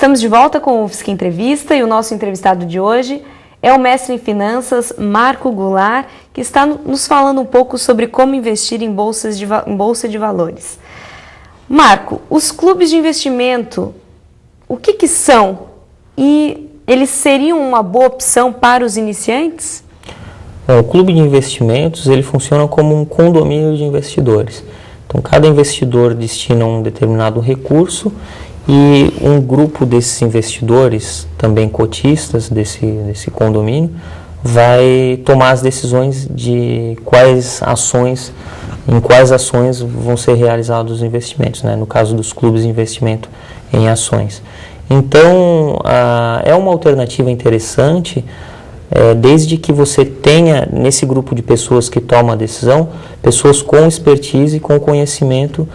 Estamos de volta com o UFSC Entrevista e o nosso entrevistado de hoje é o mestre em finanças Marco Goulart, que está nos falando um pouco sobre como investir em bolsa de valores. Marco, os clubes de investimento, o que são? E eles seriam uma boa opção para os iniciantes? O clube de investimentos ele funciona como um condomínio de investidores. Então, cada investidor destina um determinado recurso e um grupo desses investidores, também cotistas desse condomínio, vai tomar as decisões de em quais ações vão ser realizados os investimentos, né? No caso dos clubes de investimento em ações. Então, é uma alternativa interessante, desde que você tenha, nesse grupo de pessoas que tomam a decisão, pessoas com expertise e com conhecimento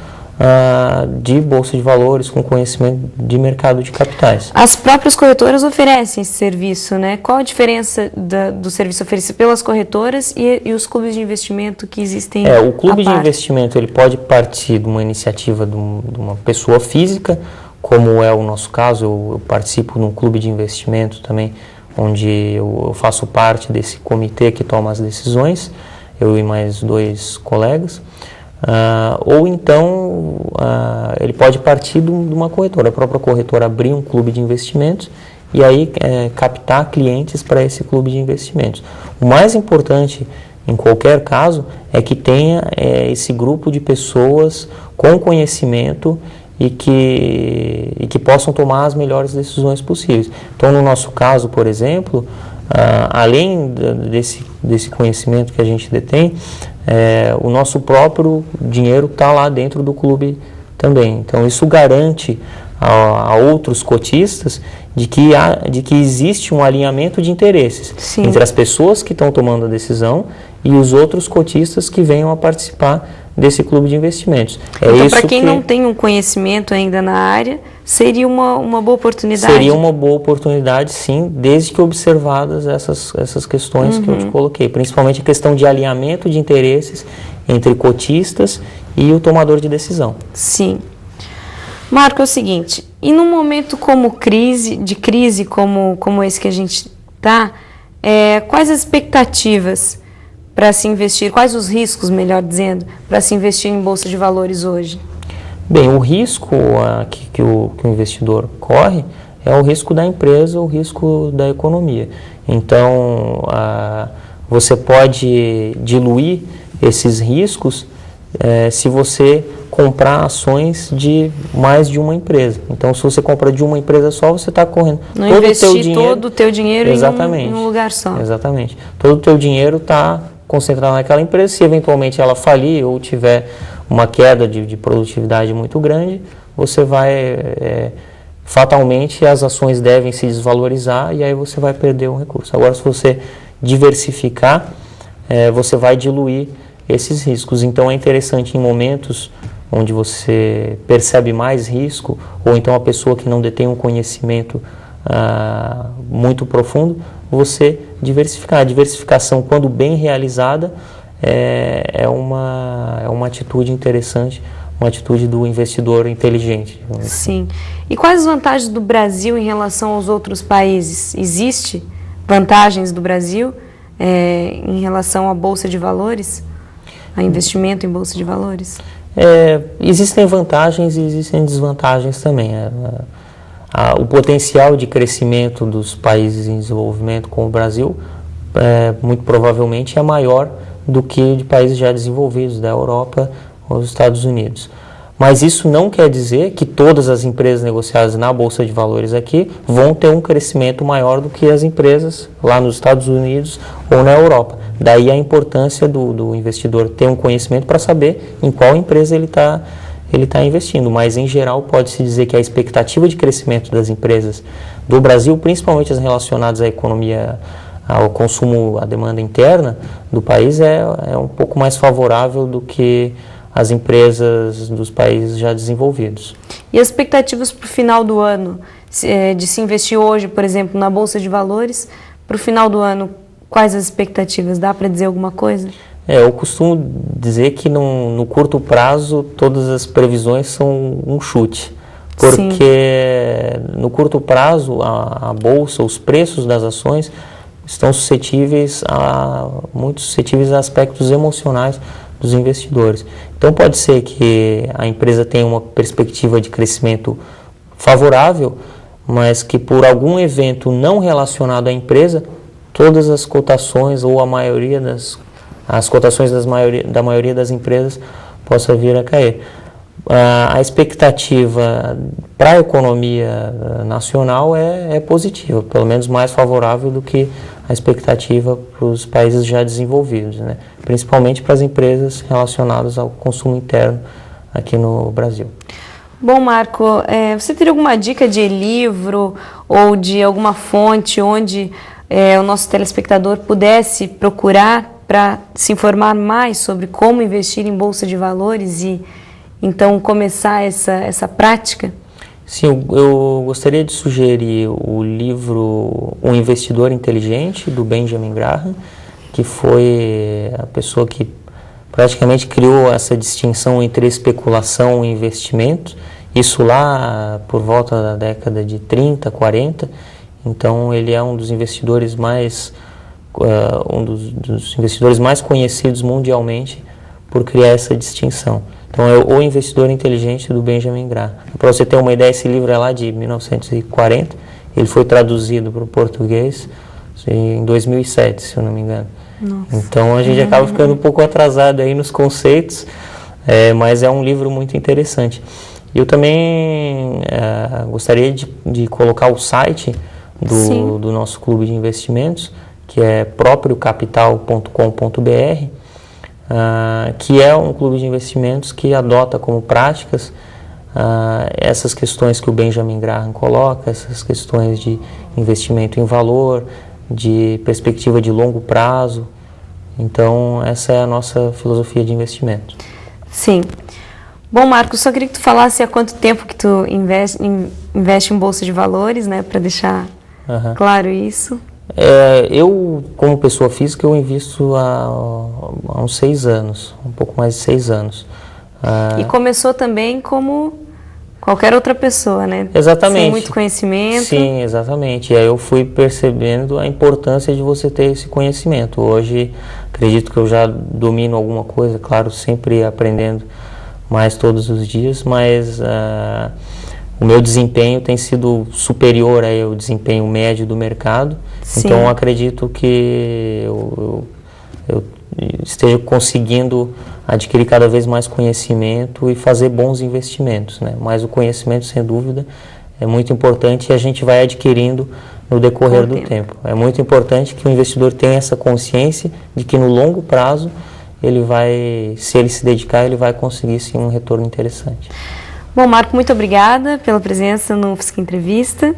de bolsa de valores, com conhecimento de mercado de capitais. As próprias corretoras oferecem esse serviço, né? Qual a diferença do serviço oferecido pelas corretoras e os clubes de investimento que existem? O clube de investimento ele pode partir de uma iniciativa de uma pessoa física, como é o nosso caso. Eu participo de um clube de investimento também, onde eu faço parte desse comitê que toma as decisões, eu e mais 2 colegas. Ou então ele pode partir de uma corretora, a própria corretora abrir um clube de investimentos e aí captar clientes para esse clube de investimentos. O mais importante em qualquer caso é que tenha esse grupo de pessoas com conhecimento e que possam tomar as melhores decisões possíveis. Então, no nosso caso, por exemplo, além desse conhecimento que a gente detém, o nosso próprio dinheiro está lá dentro do clube também. Então, isso garante a outros cotistas de que existe um alinhamento de interesses. Sim. Entre as pessoas que estão tomando a decisão e os outros cotistas que venham a participar desse clube de investimentos. Então, para quem não tem um conhecimento ainda na área, seria uma boa oportunidade? Seria uma boa oportunidade, sim, desde que observadas essas questões que eu te coloquei. Principalmente a questão de alinhamento de interesses entre cotistas e o tomador de decisão. Sim. Marco, é o seguinte, e num momento como de crise como esse que a gente está, quais as expectativas para se investir, quais os riscos, melhor dizendo, para se investir em bolsa de valores hoje? Bem, o risco que o investidor corre é o risco da empresa, o risco da economia. Então, você pode diluir esses riscos se você comprar ações de mais de uma empresa. Então, se você compra de uma empresa só, você está correndo não todo investir todo o teu dinheiro em um lugar só. Exatamente. Todo o teu dinheiro está concentrado naquela empresa. Se eventualmente ela falir ou tiver uma queda de produtividade muito grande, você vai, fatalmente, as ações devem se desvalorizar e aí você vai perder um recurso. Agora, se você diversificar, você vai diluir esses riscos. Então, é interessante em momentos onde você percebe mais risco, ou então a pessoa que não detém um conhecimento muito profundo, você diversificar. A diversificação, quando bem realizada, é uma atitude interessante, uma atitude do investidor inteligente. Sim. E quais as vantagens do Brasil em relação aos outros países? Existe vantagens do Brasil em relação à Bolsa de Valores? A investimento em Bolsa de Valores? Existem vantagens e existem desvantagens também. O potencial de crescimento dos países em desenvolvimento, como o Brasil, muito provavelmente é maior do que de países já desenvolvidos, da Europa ou dos Estados Unidos. Mas isso não quer dizer que todas as empresas negociadas na Bolsa de Valores aqui vão ter um crescimento maior do que as empresas lá nos Estados Unidos ou na Europa. Daí a importância do investidor ter um conhecimento para saber em qual empresa ele está investindo. Mas, em geral, pode-se dizer que a expectativa de crescimento das empresas do Brasil, principalmente as relacionadas à economia, ao consumo, à demanda interna do país, é um pouco mais favorável do que as empresas dos países já desenvolvidos. E as expectativas para o final do ano, de se investir hoje, por exemplo, na Bolsa de Valores, para o final do ano, quais as expectativas? Dá para dizer alguma coisa? Eu costumo dizer que no curto prazo todas as previsões são um chute, porque no curto prazo a bolsa, os preços das ações estão muito suscetíveis a aspectos emocionais dos investidores. Então pode ser que a empresa tenha uma perspectiva de crescimento favorável, mas que por algum evento não relacionado à empresa, todas as cotações ou as cotações da maioria das empresas possa vir a cair. A expectativa para a economia nacional é positiva, pelo menos mais favorável do que a expectativa para os países já desenvolvidos, né? Principalmente para as empresas relacionadas ao consumo interno aqui no Brasil. Bom, Marco, você teria alguma dica de livro ou de alguma fonte onde o nosso telespectador pudesse procurar para se informar mais sobre como investir em bolsa de valores e então começar essa prática? Sim, eu gostaria de sugerir o livro O Investidor Inteligente, do Benjamin Graham, que foi a pessoa que praticamente criou essa distinção entre especulação e investimento, isso lá por volta da década de 30, 40, então ele é um dos investidores mais conhecidos mundialmente por criar essa distinção. Então é O Investidor Inteligente, do Benjamin Graham. Para você ter uma ideia, esse livro é lá de 1940, ele foi traduzido para o português em 2007, se eu não me engano. Nossa. Então a gente acaba ficando um pouco atrasado aí nos conceitos, mas é um livro muito interessante. Eu também gostaria de colocar o site do nosso clube de investimentos, que é propriocapital.com.br, que é um clube de investimentos que adota como práticas essas questões que o Benjamin Graham coloca, essas questões de investimento em valor, de perspectiva de longo prazo. Então, essa é a nossa filosofia de investimento. Sim. Bom, Marcos, só queria que tu falasse há quanto tempo que tu investe em bolsa de valores, né, para deixar claro isso. Eu, como pessoa física, eu invisto há uns 6 anos, um pouco mais de 6 anos. E começou também como qualquer outra pessoa, né? Exatamente. Sem muito conhecimento. Sim, exatamente. E aí eu fui percebendo a importância de você ter esse conhecimento. Hoje, acredito que eu já domino alguma coisa, claro, sempre aprendendo mais todos os dias, mas o meu desempenho tem sido superior ao desempenho médio do mercado. Sim. Então, acredito que eu esteja conseguindo adquirir cada vez mais conhecimento e fazer bons investimentos, né? Mas o conhecimento, sem dúvida, é muito importante e a gente vai adquirindo no decorrer do tempo. É muito importante que o investidor tenha essa consciência de que no longo prazo, se ele se dedicar, ele vai conseguir sim um retorno interessante. Bom, Marco, muito obrigada pela presença no FISC Entrevista.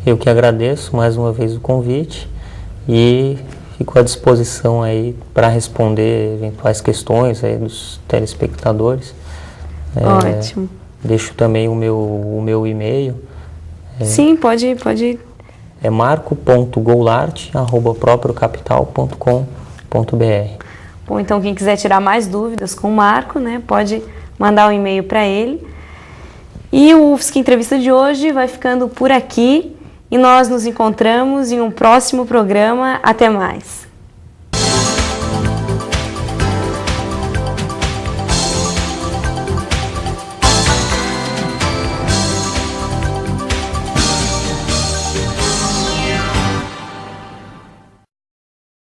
Eu que agradeço mais uma vez o convite e fico à disposição aí para responder eventuais questões aí dos telespectadores. Ótimo. Deixo também o meu e-mail. Sim, pode. É marco.goulart@propriocapital.com.br. Bom, então quem quiser tirar mais dúvidas com o Marco, né, pode mandar um e-mail para ele. E o FISC Entrevista de hoje vai ficando por aqui e nós nos encontramos em um próximo programa. Até mais!